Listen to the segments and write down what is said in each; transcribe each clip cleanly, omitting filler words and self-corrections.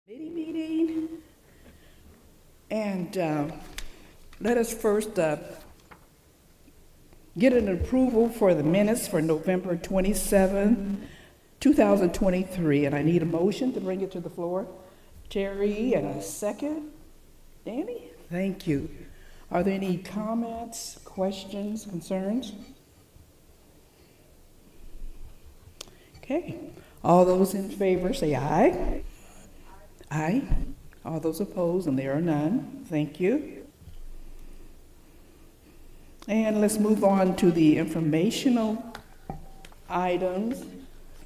Committee meeting. And let us first get an approval for the minutes for November 27, 2023. And I need a motion to bring it to the floor. Terry, and a second. Danny? Thank you. Are there any comments, questions, concerns? Okay. All those in favor say aye. Aye. All those opposed, and there are none. Thank you. And let's move on to the informational items.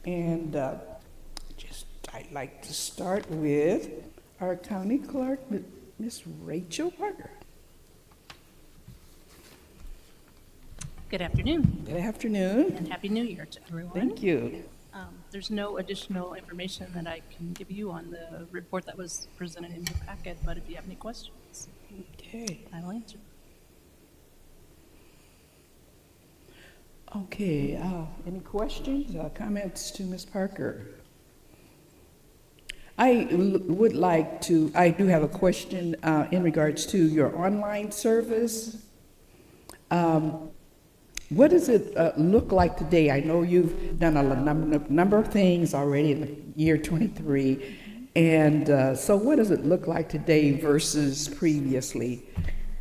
And I'd like to start with our county clerk, Miss Rachel Parker. Good afternoon Good afternoon. and Happy New Year to everyone. Thank you. There's no additional information that I can give you on the report that was presented in your packet, but if you have any questions, Okay. I will answer. Okay. Any questions, comments to Ms. Parker? I do have a question in regards to your online service. What does it look like today? I know you've done a number of things already in the year 23. And so what does it look like today versus previously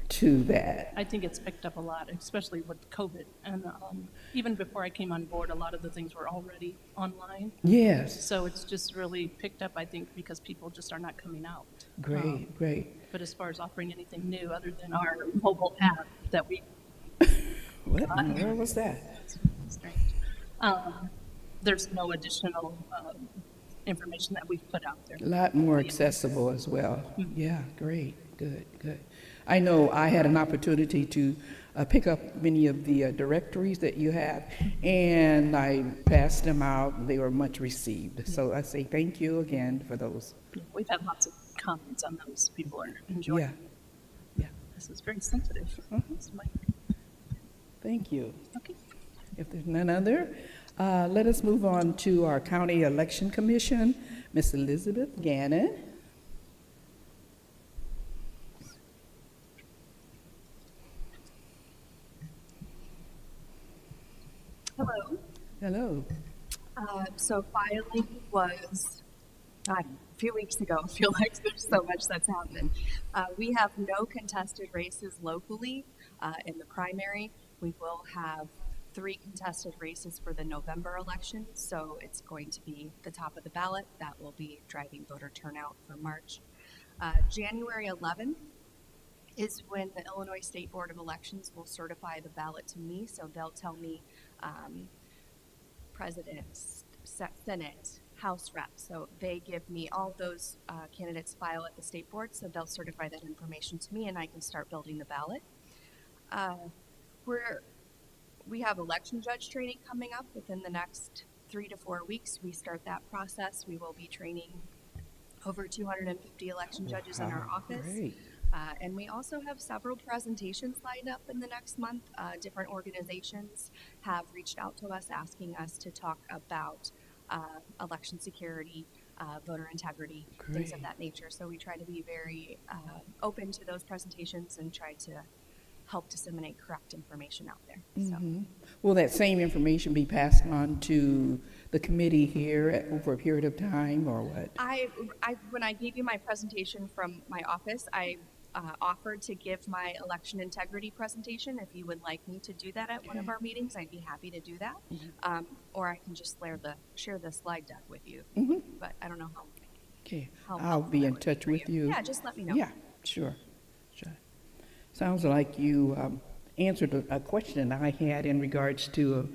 to that? I think it's picked up a lot, especially with COVID. And even before I came on board, a lot of the things were already online. Yes. So it's just really picked up, I think, because people just are not coming out. Great, great. But as far as offering anything new other than our mobile app that we Where was that? strange. There's no additional information that we've put out there. A lot more accessible as well. Yeah, great, good, good. I know I had an opportunity to pick up many of the directories that you have, and I passed them out. They were much received. So I say thank you again for those. We've had lots of comments on those. People are enjoying Yeah, it. yeah. This is very sensitive. This mic. Thank you. Okay. If there's none other, let us move on to our County Election Commission, Miss Elizabeth Gannon. Hello. Hello. So filing was a few weeks ago. I feel like there's so much that's happened. We have no contested races locally in the primary. We will have 3 contested races for the November election, so it's going to be the top of the ballot. That will be driving voter turnout for March. January 11th is when the Illinois State Board of Elections will certify the ballot to me, so they'll tell me presidents, Senate, House reps. So they give me all of those candidates file at the state board, so they'll certify that information to me, and I can start building the ballot. We have election judge training coming up within the next 3 to 4 weeks. We start that process. We will be training over 250 election judges in our office. Great. And we also have several presentations lined up in the next month. Different organizations have reached out to us asking us to talk about election security, voter integrity, things of that nature. So we try to be very open to those presentations and try to help disseminate correct information out there. So. Will that same information be passed on to the committee here over a period of time, or what? When I gave you my presentation from my office, I offered to give my election integrity presentation. If you would like me to do that at one of our meetings, I'd be happy to do that. Or I can just share the slide deck with you. But I don't know how. Okay, how I'll be in touch for with you. Yeah, just let me know. Yeah, sure. Sounds like you answered a question I had in regards to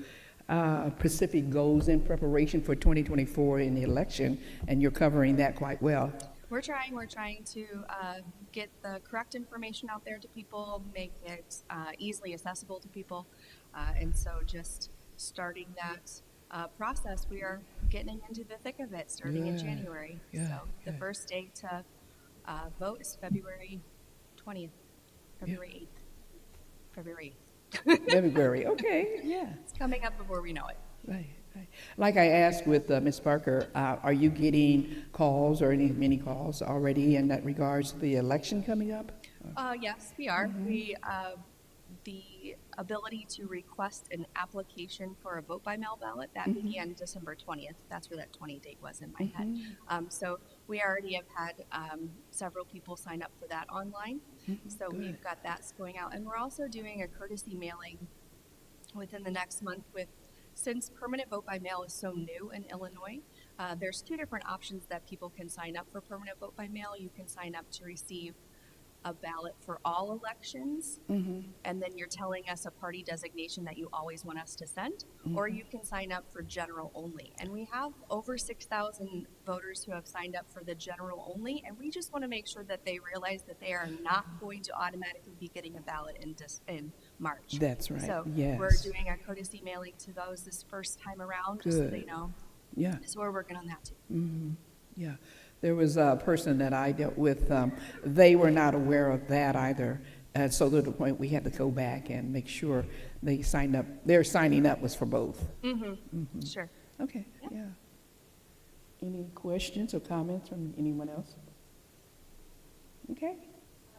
Pacific goals in preparation for 2024 in the election, and you're covering that quite well. We're trying to get the correct information out there to people, make it easily accessible to people. And so just starting that process, we are getting into the thick of it, starting in January. So the first day to vote is February 20th, February 8th. February 8th. February, okay, yeah. It's coming up before we know it. Right, right. Like I asked with Ms. Parker, are you getting calls or many calls already in that regards to the election coming up? Yes, we are. The ability to request an application for a vote by mail ballot that began December 20th. That's where that 20 date was in my head. So we already have had several people sign up for that online. So Good. we've got that going out, and we're also doing a courtesy mailing within the next month since permanent vote by mail is so new in Illinois. There's two different options that people can sign up for permanent vote by mail. You can sign up to receive a ballot for all elections, and then you're telling us a party designation that you always want us to send, or you can sign up for general only. And we have over 6,000 voters who have signed up for the general only, and we just want to make sure that they realize that they are not going to automatically be getting a ballot in March. That's right. So Yes. we're doing a courtesy mailing to those this first time around, just so they Good. know. Yeah. So we're working on that too. Yeah, there was a person that I dealt with, they were not aware of that either. So to the point we had to go back and make sure they signed up, their signing up was for both. Sure. Okay, yeah. Any questions or comments from anyone else? Okay.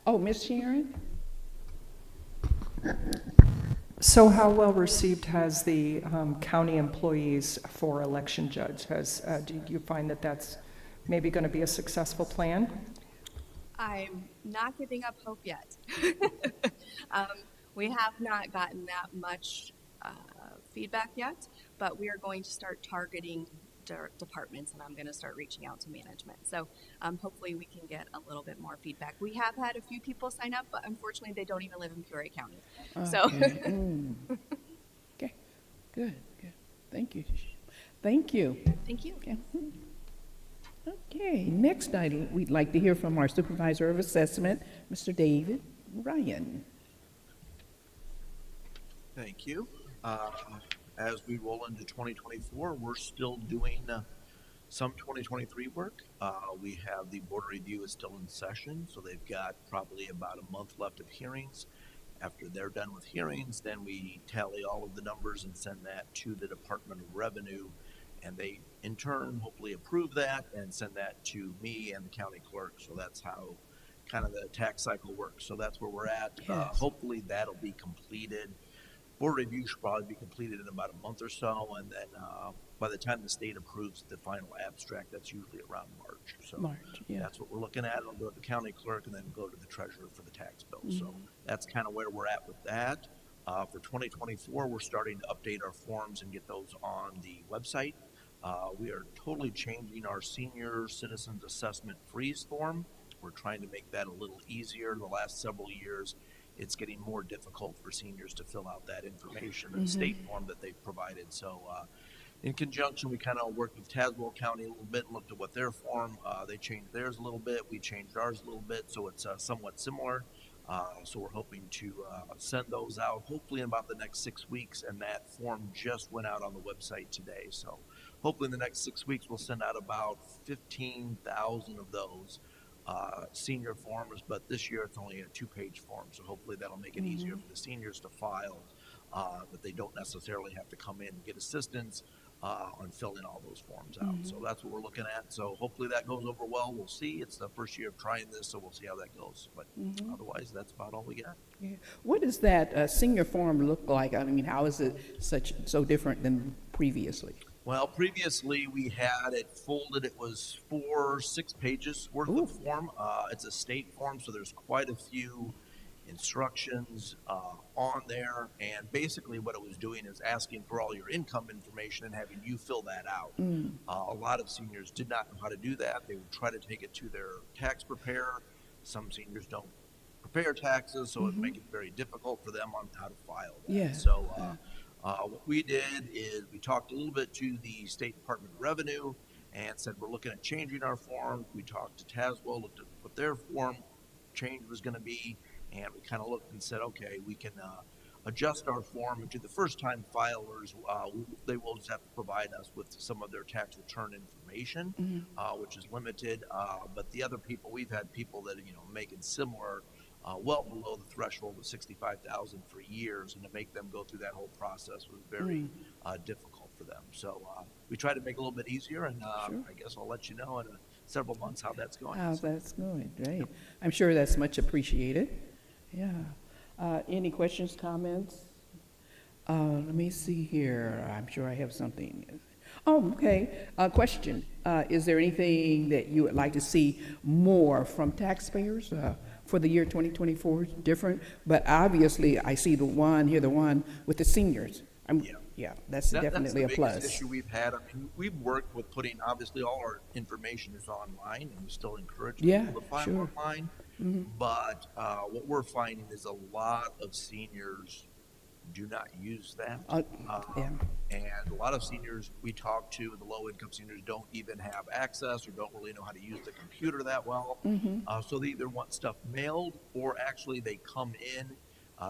Oh, Miss Sharon? So how well received has the county employees for election judge? Do you find that that's maybe going to be a successful plan? I'm not giving up hope yet. We have not gotten that much feedback yet, but we are going to start targeting departments, and I'm going to start reaching out to management. So hopefully we can get a little bit more feedback. We have had a few people sign up, but unfortunately they don't even live in Peoria County. So Okay. Okay, good, good. Thank you. Thank you. thank you. Okay. Okay, next item, we'd like to hear from our Supervisor of Assessment, Mr. David Ryan. Thank you. As we roll into 2024, we're still doing some 2023 work. We have the board review is still in session, so they've got probably about a month left of hearings. After they're done with hearings, then we tally all of the numbers and send that to the Department of Revenue, and they in turn hopefully approve that and send that to me and the county clerk. So that's how kind of the tax cycle works. So that's where we're at. Yes. Hopefully that'll be completed. Board review should probably be completed in about a month or so, and then by the time the state approves the final abstract, that's usually around March. So March, yeah. that's what we're looking at. It'll go to the county clerk and then go to the treasurer for the tax bill. So that's kind of where we're at with that. For 2024, we're starting to update our forms and get those on the website. We are totally changing our senior citizens assessment freeze form. We're trying to make that a little easier. The last several years, it's getting more difficult for seniors to fill out that information in the state form that they've provided. So in conjunction, we kind of worked with Tazewell County a little bit, looked at what their form, they changed theirs a little bit, we changed ours a little bit, so it's somewhat similar. So we're hoping to send those out hopefully in about the next 6 weeks, and that form just went out on the website today. So hopefully in the next 6 weeks, we'll send out about 15,000 of those senior forms, but this year it's only a 2-page form, so hopefully that'll make it easier for the seniors to file, that they don't necessarily have to come in and get assistance on filling all those forms out. So that's what we're looking at. So hopefully that goes over well. We'll see. It's the first year of trying this, so we'll see how that goes. But otherwise, that's about all we got. Yeah. What does that senior form look like? I mean, how is it so different than previously? Well, previously we had it folded. It was 6 pages worth of form. It's a state form, so there's quite a few instructions on there. And basically what it was doing is asking for all your income information and having you fill that out. A lot of seniors did not know how to do that. They would try to take it to their tax preparer. Some seniors don't prepare taxes, so it makes it very difficult for them on how to file that. Yeah. So what we did is we talked a little bit to the State Department of Revenue and said we're looking at changing our form. We talked to Tazewell, looked at what their form change was going to be, and we kind of looked and said, okay, we can adjust our form. And to the first-time filers, they will just have to provide us with some of their tax return information, which is limited. But the other people, we've had people that making similar. Well below the threshold of $65,000 for years, and to make them go through that whole process was very difficult for for them. So we try to make it a little bit easier, and I guess I'll let you know in several months how that's going. How's that's going? Great. I'm sure that's much appreciated. Yeah. Any questions, comments? Let me see here. I'm sure I have something. Oh, okay. Question. Is there anything that you would like to see more from taxpayers for the year 2024? Different, but obviously I see the one with the seniors. Yeah, that's definitely a That's the plus. biggest issue we've had. I mean, we've worked with putting, obviously, all our information is online, and we still encourage Yeah, people to file sure. online. But what we're finding is a lot of seniors do not use that. Yeah. And a lot of seniors we talk to, the low-income seniors, don't even have access or don't really know how to use the computer that well. So they either want stuff mailed or actually they come in.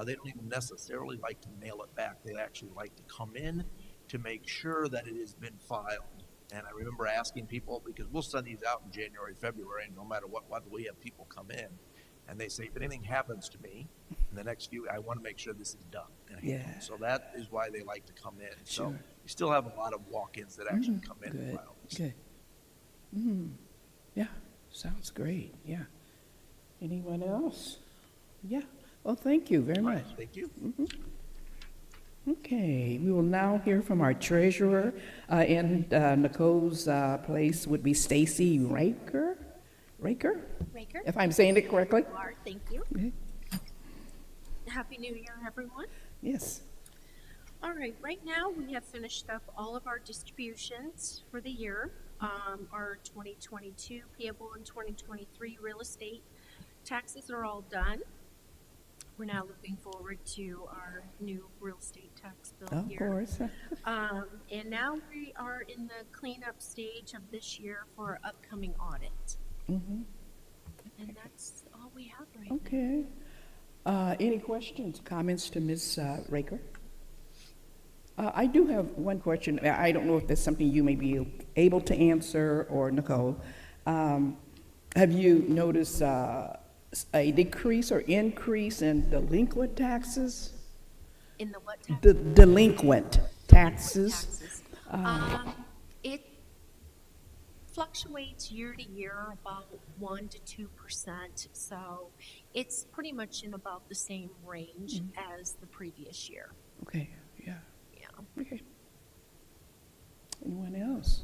They don't even necessarily like to mail it back. They actually like to come in to make sure that it has been filed. And I remember asking people, because we'll send these out in January, February, and no matter what we have people come in. And they say, if anything happens to me in the next few, I want to make sure this is done. Yeah. So that is why they like to come in. So Sure. we still have a lot of walk-ins that actually come in and Good. file. Good. Yeah. Sounds great. Yeah. Anyone else? Yeah. Well, thank you very much. Thank you. Okay, we will now hear from our treasurer. In Nicole's place would be Stacy Raker? Raker? If I'm saying it correctly? You are, thank you. Okay. Happy New Year, everyone. Yes. All right now we have finished up all of our distributions for the year. Our 2022 payable and 2023 real estate taxes are all done. We're now looking forward to our new real estate tax bill Of here. course. And now we are in the cleanup stage of this year for our upcoming audit. And that's all we have right now. Okay. Any questions, comments to Ms. Raker? I do have one question. I don't know if that's something you may be able to answer, or Nicole. Have you noticed a decrease or increase in delinquent taxes? In the what tax? The delinquent taxes? It fluctuates year to year about 1 to 2%, so it's pretty much in about the same range as the previous year. Okay, yeah. Yeah. Okay. Anyone else?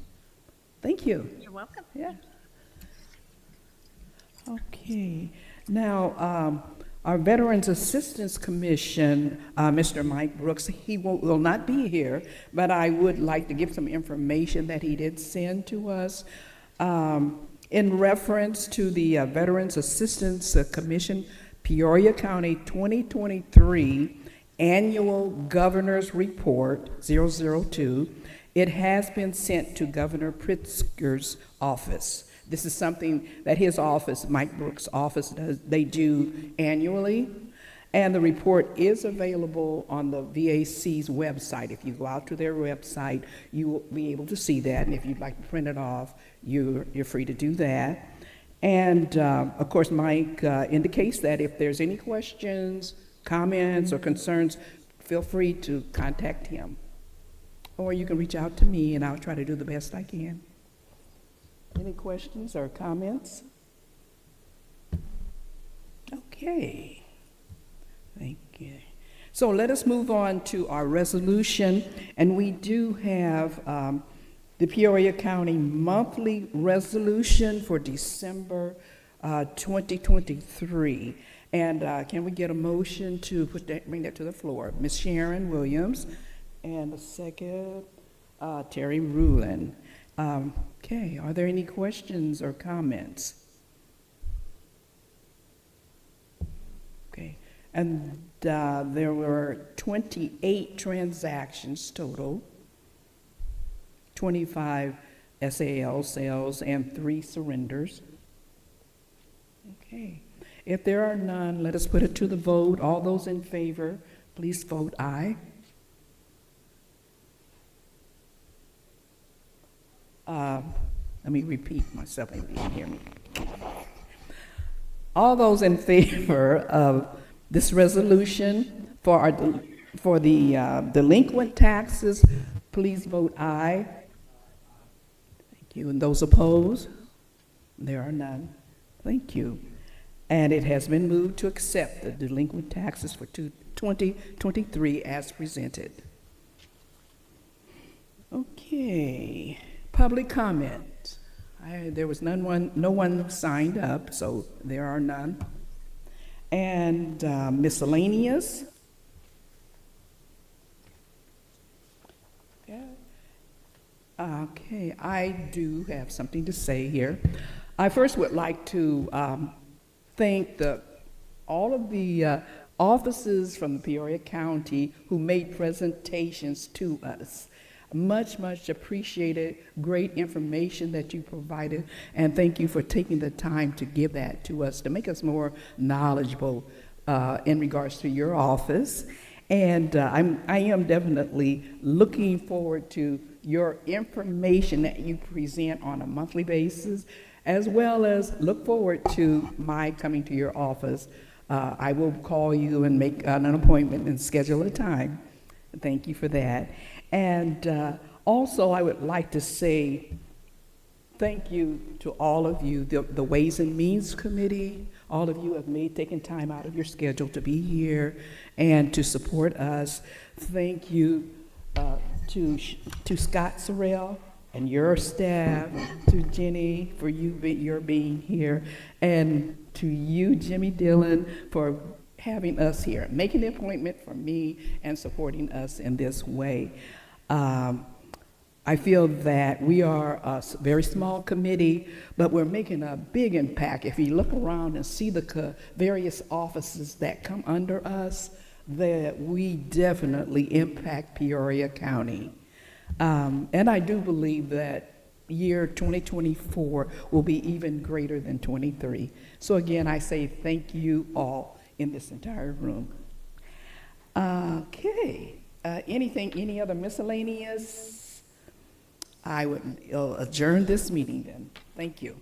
Thank you. You're welcome. Yeah. Okay. Now, our Veterans Assistance Commission, Mr. Mike Brooks, he will not be here, but I would like to give some information that he did send to us. In reference to the Veterans Assistance Commission Peoria County 2023 Annual Governor's Report 002, it has been sent to Governor Pritzker's office. This is something that his office, Mike Brooks' office, does. They do annually, and the report is available on the VAC's website. If you go out to their website, you will be able to see that, and if you'd like to print it off, you're free to do that. And of course, Mike indicates that if there's any questions, comments, or concerns, feel free to contact him. Or you can reach out to me, and I'll try to do the best I can. Any questions or comments? Okay. Thank you. So let us move on to our resolution, and we do have the Peoria County monthly resolution for December 2023. And can we get a motion to bring that to the floor? Ms. Sharon Williams, and a second, Terry Rulin. Okay, are there any questions or comments? Okay, and there were 28 transactions total, 25 SAL sales, and 3 surrenders. Okay, if there are none, let us put it to the vote. All those in favor, please vote aye. Let me repeat myself, maybe you can hear me. All those in favor of this resolution for the delinquent taxes please vote aye. Thank you. And those opposed? There are none. Thank you. And it has been moved to accept the delinquent taxes for 2023 as presented. Okay, public comment. There was no one signed up, so there are none. And miscellaneous. Yeah. Okay, I do have something to say here. I first would like to thank all of the officers from the Peoria County who made presentations to us. Much, much appreciated. Great information that you provided, and thank you for taking the time to give that to us to make us more knowledgeable in regards to your office. And I am definitely looking forward to your information that you present on a monthly basis, as well as look forward to my coming to your office. I will call you and make an appointment and schedule a time. Thank you for that. And also, I would like to say thank you to all of you, the Ways and Means Committee. All of you have taken time out of your schedule to be here and to support us. Thank you to Scott Sorrell and your staff, to Jenny for your being here, and to you, Jimmy Dillon, for having us here, making the appointment for me and supporting us in this way. I feel that we are a very small committee, but we're making a big impact. If you look around and see the various offices that come under us, that we definitely impact Peoria County. And I do believe that year 2024 will be even greater than 23. So again, I say thank you all in this entire room. Okay, any other miscellaneous? I would adjourn this meeting then. Thank you.